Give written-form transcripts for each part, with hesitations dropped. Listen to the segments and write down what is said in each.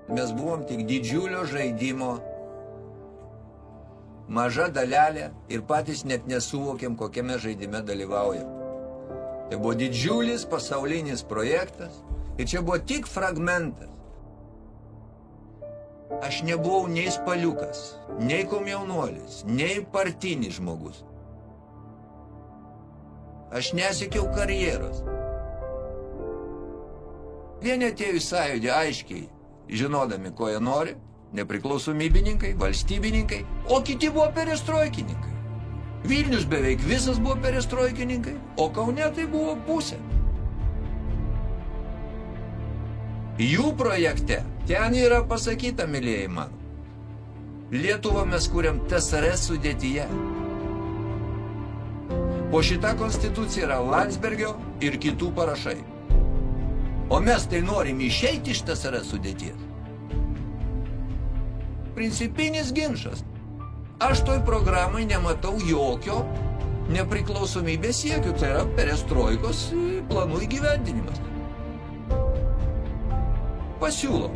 Mes buvom tik didžiulio žaidimo maža dalelė ir patys net nesuvokėm, kokiame žaidime dalyvaujam. Tai buvo didžiulis pasaulinis projektas ir čia buvo tik fragmentas. Aš nebuvau nei spaliukas, nei komjaunuolis, nei partinis žmogus. Aš nesiekiau karjeros. Vieni atėjo į sąjūdį aiškiai, žinodami, ko jie nori, nepriklausomybininkai, valstybininkai, o kiti buvo perestroikininkai. Vilnius beveik visas buvo perestroikininkai, o Kaune tai buvo pusė. Jų projekte ten yra pasakyta, mylėjai mano, Lietuvą mes kuriam TSRS sudėtyje. Po šitą konstituciją yra Landsbergio ir kitų parašai. O mes tai norim išeiti iš TSRS sudėties. Principinis ginčas. Aš toj programai nematau jokio nepriklausomybės siekių, tai yra perestroikos planų įgyvendinimas. Pasiūlo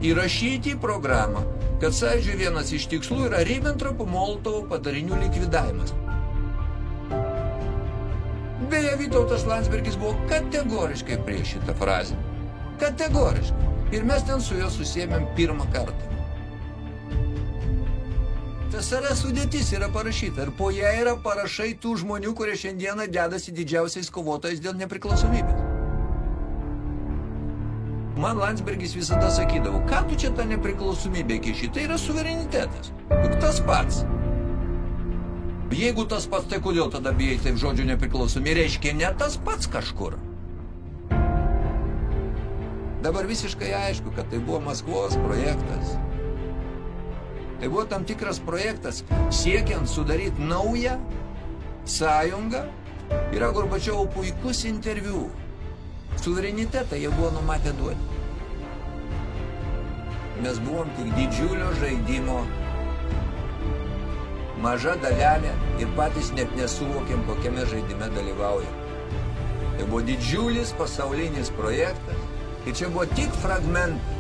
įrašyti į programą, kad Sąjūdžio vienas iš tikslų yra Ribbentropo-Molotovo padarinių likvidavimas. Beje, Vytautas Landsbergis buvo kategoriškai prieš šitą frazę. Kategoriškai. Ir mes ten su juo susėmėm pirmą kartą. TSRS sudėtis yra parašyta ir po ją yra parašai tų žmonių, kurie šiandieną dedasi didžiausiais kovotojais dėl nepriklausomybės. Man Landsbergis visada sakydavo, ką tu čia tą nepriklausomybę kiši, tai yra suverenitetas. Juk tas pats. Jeigu tas pats, tai kodėl tada bijai taip žodžių nepriklausomybė, reiškia ne tas pats kažkur. Dabar visiškai aišku, kad tai buvo Maskvos projektas. Tai buvo tam tikras projektas siekiant sudaryti naują sąjungą. Yra Gorbačiovo puikus interviu. Suverenitetą jie buvo numatę duoti. Mes buvom tik didžiulio žaidimo maža dalelė ir patys net nesuvokėm, kokiame žaidime dalyvaujam. Tai buvo didžiulis pasaulinis projektas ir čia buvo tik fragmentas.